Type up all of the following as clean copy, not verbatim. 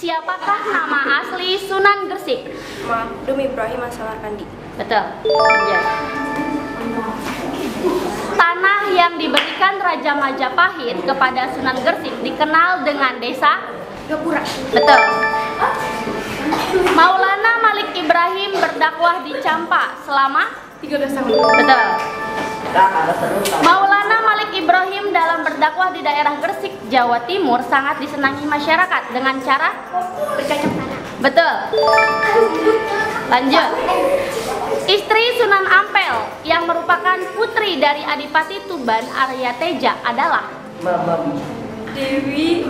siapakah nama asli Sunan Gresik? Makdum Ibrahim As-Samarkandi. Betul. Lanjut. Tanah yang diberikan Raja Majapahit kepada Sunan Gresik dikenal dengan desa Gapura. Betul. Maulana Malik Ibrahim berdakwah di Campa selama 13 tahun. Betul. Maulana Malik Ibrahim dalam berdakwah di daerah Gresik, Jawa Timur sangat disenangi masyarakat dengan cara Bercocok tanam. Betul. Lanjut. Istri Sunan Ampel yang merupakan putri dari Adipati Tuban Arya Teja adalah Dewi.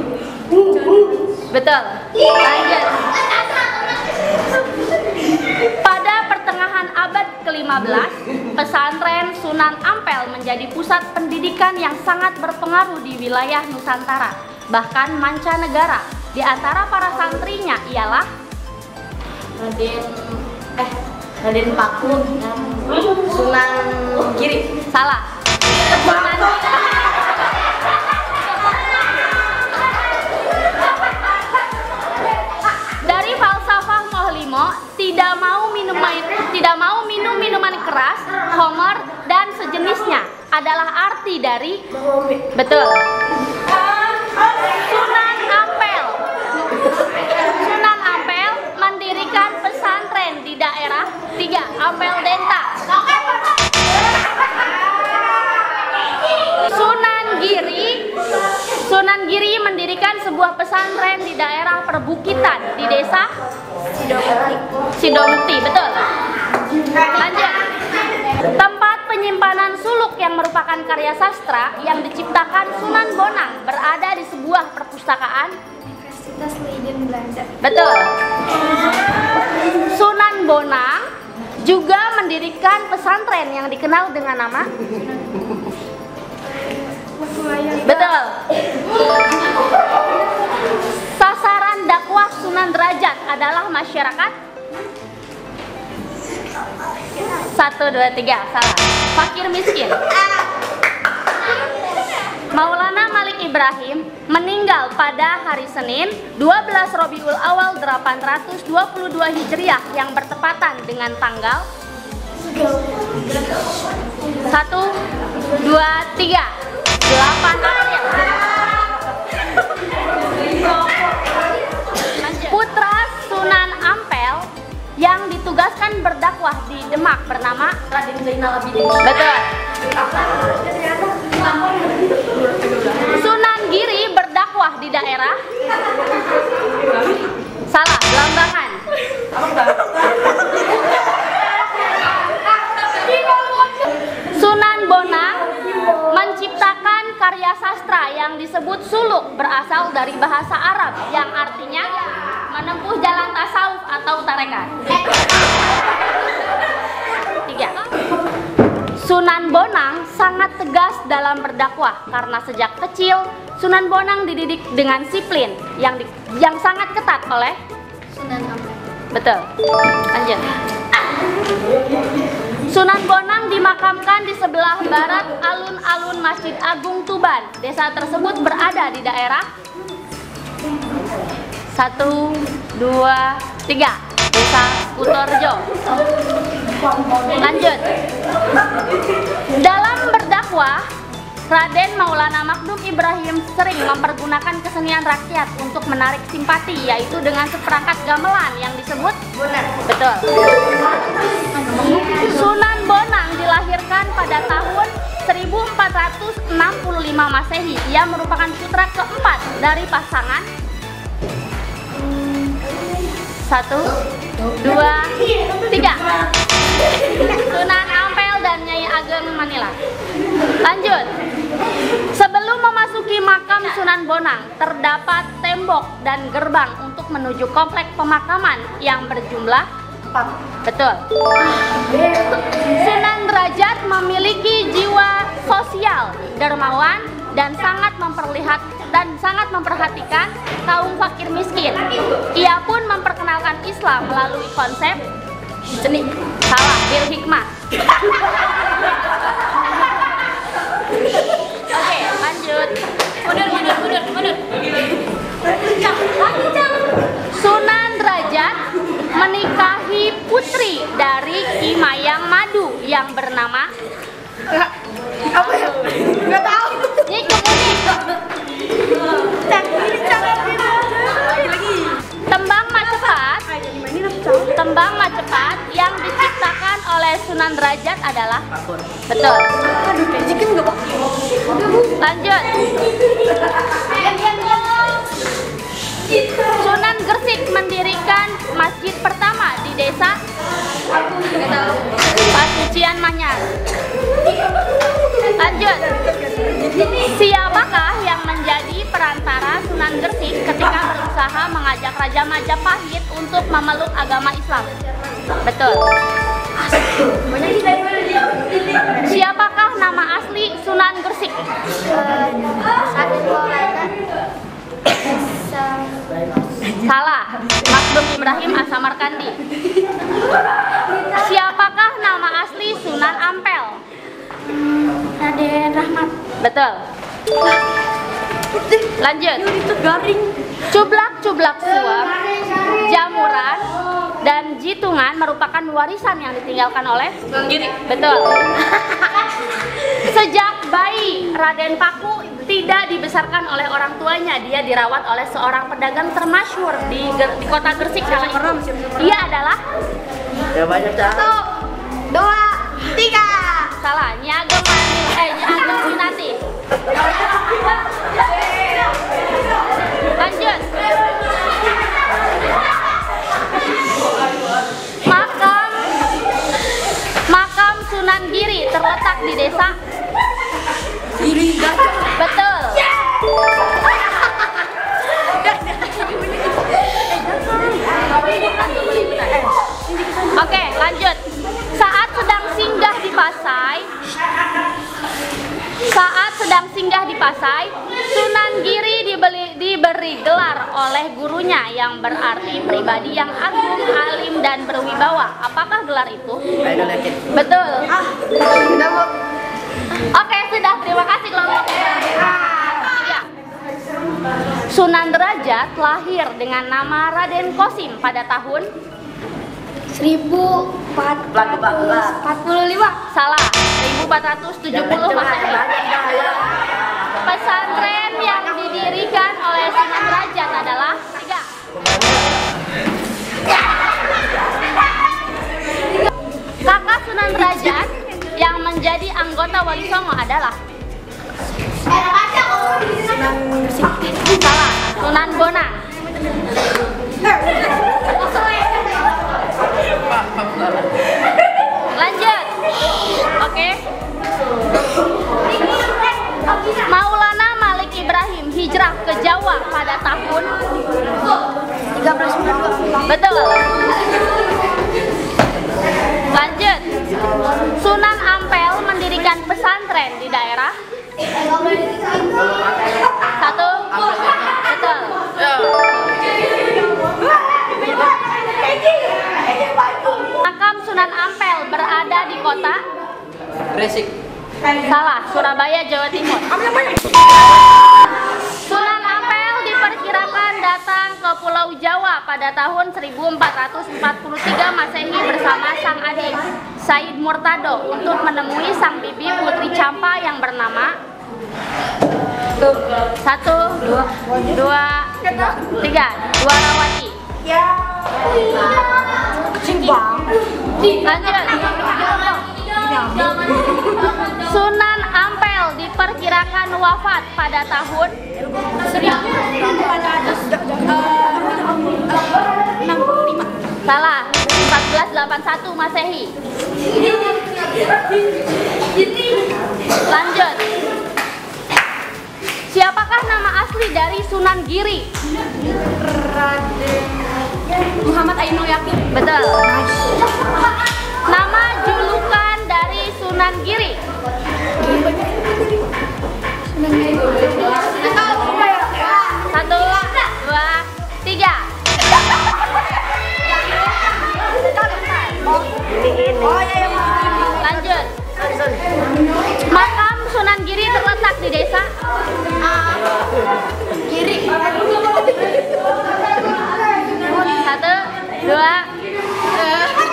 Betul. Lanjut. Pada pertengahan abad ke-15, pesantren Sunan Ampel menjadi pusat pendidikan yang sangat berpengaruh di wilayah Nusantara, bahkan mancanegara. Di antara para santrinya ialah Raden Paku. Sunan Giri. Salah. Sunan Dari falsafah Mohlimo, tidak mau minum minuman keras, homer dan sejenisnya adalah arti dari betul. Sunan Ampel mendirikan pesantren di daerah 3 Ampel Denta. Sunan Giri mendirikan sebuah pesantren di daerah perbukitan di desa Sidomukti. Betul. Lanjut. Tempat penyimpanan suluk yang merupakan karya sastra yang diciptakan Sunan Bonang berada di sebuah perpustakaan. Universitas Leiden Belanda. Betul. Sunan Bonang juga mendirikan pesantren yang dikenal dengan nama betul. Sasaran dakwah Sunan Derajat adalah masyarakat 1, 2, 3. Salah. Fakir miskin. Maulana Malik Ibrahim meninggal pada hari Senin 12 Rabiul Awal 822 Hijriah yang bertepatan dengan tanggal 1, 2, 3 8 April. Putra Sunan Ampel yang ditugaskan berdakwah di Demak bernama Raden Zainal Abidin. Betul. Sunan Giri berdakwah di daerah salah, Blambangan. Sunan Bonang menciptakan karya sastra yang disebut suluk berasal dari bahasa Arab yang artinya menempuh jalan tasawuf atau tarekat. 3. Sunan Bonang sangat tegas dalam berdakwah karena sejak kecil Sunan Bonang dididik dengan disiplin yang sangat ketat oleh Sunan Ampel. betul. Lanjut. Sunan Bonang dimakamkan di sebelah barat alun-alun Masjid Agung Tuban. Desa tersebut berada di daerah 1, 2, 3 Desa Kutorjo. Lanjut. Dalam berdakwah, Raden Maulana Makdum Ibrahim sering mempergunakan kesenian rakyat untuk menarik simpati, yaitu dengan seperangkat gamelan yang disebut Bonar. betul. Sunan Bonang dilahirkan pada tahun 1465 Masehi. Ia merupakan putra keempat dari pasangan 1, 2, 3 Sunan Ampel dan Nyai Ageng Manila. Lanjut. Sebelum memasuki makam Sunan Bonang, terdapat tembok dan gerbang untuk menuju komplek pemakaman yang berjumlah 4. Betul. Sunan Derajat memiliki jiwa sosial, dermawan, dan sangat memperhatikan kaum fakir miskin. Ia pun memperkenalkan Islam melalui konsep seni. Salah, bil hikmah. Oke, lanjut. Mundur. memiliki putri dari Ki Mayang Madu yang bernama Apa ya? Nggak tahu. Ini kemudian tembang Macepat. Tembang Macepat yang diciptakan oleh Sunan Derajat adalah betul. Lanjut. Sunan Gresik mendirikan masjid pertama di desa Pasucian Manyar. Lanjut. Siapakah yang menjadi perantara Sunan Gresik ketika berusaha mengajak Raja Majapahit untuk memeluk agama Islam? Betul. Siapakah nama asli Sunan Gresik? Salah. Makdum Ibrahim Asamarkandi. Siapakah nama asli Sunan Ampel? Raden Rahmat. Betul. Lanjut. Cublak-cublak suam, jamuran, dan jitungan merupakan warisan yang ditinggalkan oleh Giri. Betul. Sejak bayi, Raden Paku tidak dibesarkan oleh orang tuanya. Dia dirawat oleh seorang pedagang termasyhur di kota Gresik kala itu. Dia adalah Ya banyak dah. 1, 2, 3. salah. Nyagem Winati. Lanjut. Makam Sunan Giri terletak di desa Giri Gajah. betul. Oke, lanjut. Saat sedang singgah di Pasai, Sunan Giri diberi gelar oleh gurunya yang berarti pribadi yang agung, alim, dan berwibawa. Apakah gelar itu? Betul. Oke, sudah. Terima kasih kelompoknya. Ya. Sunan Derajat lahir dengan nama Raden Kosim pada tahun 1445. salah, 1470 Masehi. Pesantren yang didirikan oleh Sunan Derajat adalah 3. Kakak Sunan Derajat yang menjadi anggota Wali Songo adalah salah, Sunan Bonang. Lanjut. Oke. Maulana Malik Ibrahim hijrah ke Jawa pada tahun 1392. betul. Lanjut. Sunan Ampel mendirikan pesantren di daerah 1. Betul. Makam Sunan Ampel berada di kota Gresik. salah, Surabaya, Jawa Timur. Sunan Ampel diperkirakan datang ke Pulau Jawa pada tahun 1443 Masehi bersama sang adik Said Murtado untuk menemui sang bibi Putri Campa yang bernama 1, 2, 3 Dwarawati. Lanjut. Sunan Ampel diperkirakan wafat pada tahun 1465. salah, 1481 Masehi. Lanjut. Siapakah nama asli dari Sunan Giri? Raden Muhammad Ainul Yakin. Betul. Nama julukan dari Sunan Giri? Satu, dua, tiga. Lanjut. Makam Sunan Giri terletak di desa Giri. 1, 2,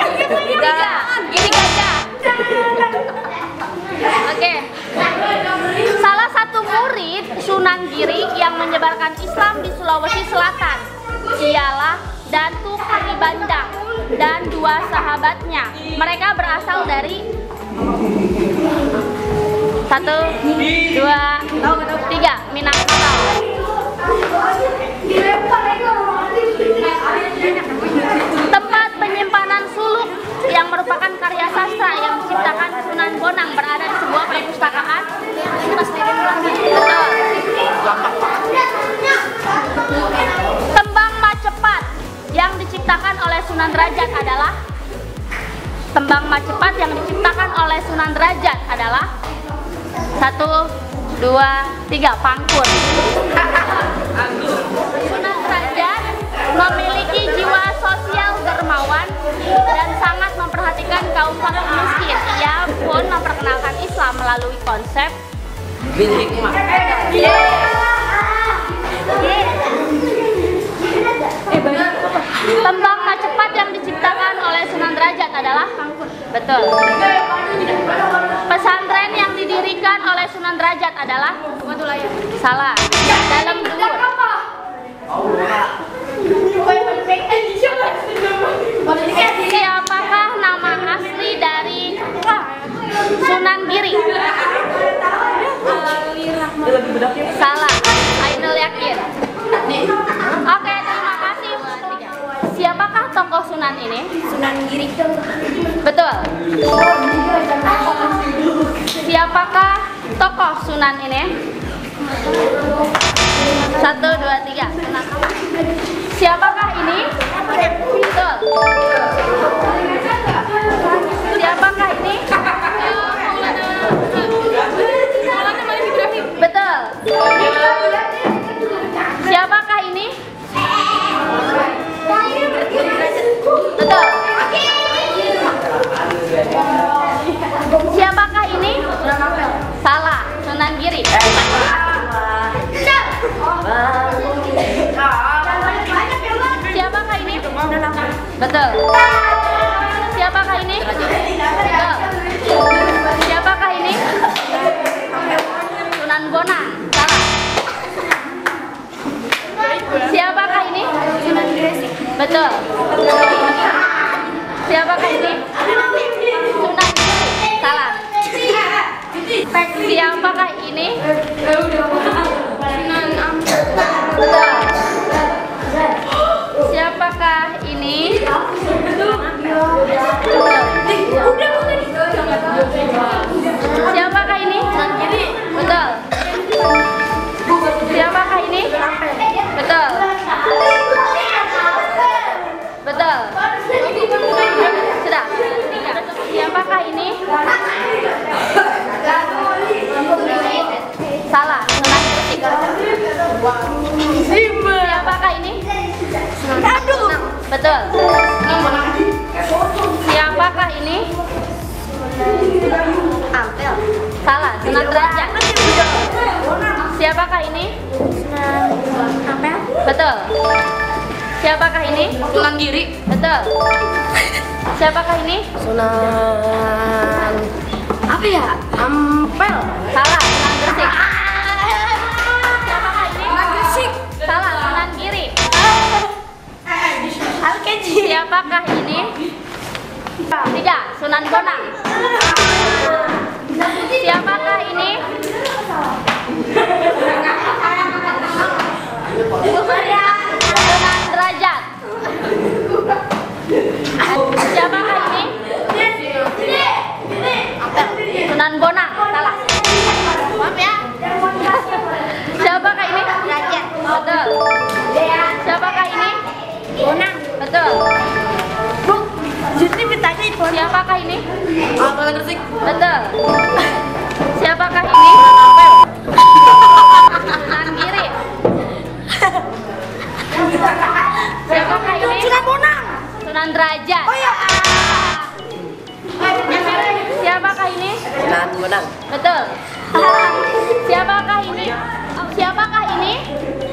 Giri yang menyebarkan Islam di Sulawesi Selatan. Ialah Datu Kalibandang dan dua sahabatnya. Mereka berasal dari 1, 2, 3 Minangkabau. Tempat penyimpanan suluk yang merupakan karya sastra yang diciptakan Sunan Bonang berada di sebuah perpustakaan. Betul. Tembang Macepat yang diciptakan oleh Sunan Derajat adalah Tembang Macepat yang diciptakan oleh Sunan Derajat adalah 1, 2, 3 Pangkur. Sunan Derajat memiliki jiwa sosial dermawan dan sangat memperhatikan kaum fakir miskin. Ia pun memperkenalkan Islam melalui konsep Bil hikmah. Tembang Macepat yang diciptakan oleh Sunan Derajat adalah betul. Pesantren yang didirikan oleh Sunan Derajat adalah salah. Dalam Duhur. Siapakah nama asli dari Sunan Giri? Salah. Ainul Yakin. Oke, terima kasih. Siapakah tokoh Sunan ini? Sunan Giri. Betul. Siapakah tokoh Sunan ini? 1, 2, 3 Sunan. Siapakah ini? Betul. Siapakah ini? Betul. Siapakah ini? Betul. Siapakah ini? Salah. Sunan Giri. Siapakah ini? Betul. Siapakah ini? Betul. Siapakah ini? Sunan Bonang. Salah. Siapakah ini? Sunan Gresik. Betul. Siapakah ini? Sunan Giri. Salah. Siapakah ini? Sunan Ampel. Betul. Siapakah ini? Betul. Siapakah ini? Sunan Giri. Betul. Siapakah ini? Betul. Betul. Sudah. Siapakah ini? Salah. Sunan Gresik. Siapakah ini? Betul. Siapakah ini? Ampel. Salah. Sunan Derajat. Siapakah ini? Sunan Ampel. Betul. Siapakah ini? Sunan Giri. Betul. Siapakah ini? Sunan apa ya? Ampel. Salah. Sunan Gresik. Siapakah ini? Sunan Gresik. Salah. Sunan Giri. Siapakah ini? 3. Sunan Bonang. Siapakah ini? Sunan Derajat. Siapakah ini? Sunan Bonang. Salah. Maaf ya. Siapakah ini? Derajat. Betul. Siapakah ini? Bonang. Betul. Jadi ditanya itu. Siapakah ini? Ampel Gresik. Betul. Siapakah ini? Sunan Giri. Siapakah ini? Sunan Bonang. Sunan Derajat. Oh ya. Siapakah ini? Sunan Bonang. Betul. Siapakah ini? Siapakah ini?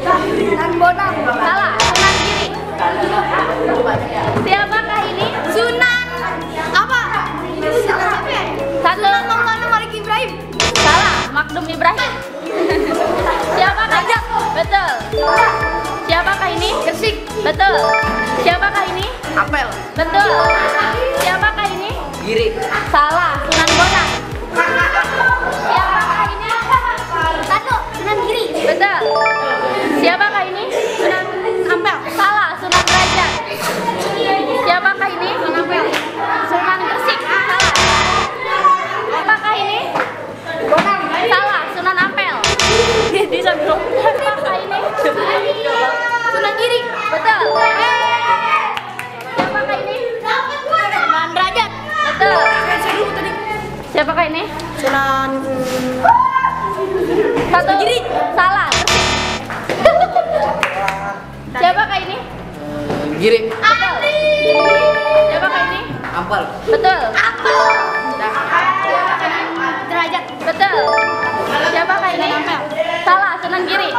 Sunan Bonang. Salah. Sunan Giri. Siapakah ini? Sunan apa? Satu. Maulana Malik Ibrahim. Salah. Makdum Ibrahim. Siapakah ini? Betul. Siapakah ini? Ampel. Betul. Siapakah ini? Giri. Salah, Sunan Bonang. Siapakah ini? Satu, Sunan Giri. Betul. Siapakah ini? Sunan Ampel. Salah, Sunan Derajat. Siapakah ini? Sunan Ampel. Sunan Gresik. Salah. Siapakah ini? Bonang. Salah, Sunan Ampel. Siapakah ini? Sunan Giri. Betul. Siapakah ini? Sunan Derajat. Betul. Saya dulu tadi. Siapakah ini? Sunan Satu. Giri. Salah. Siapakah ini? Giri. Betul. Siapakah ini? Ampel. Betul. Derajat. Betul. Siapakah ini? Salah, Sunan Giri.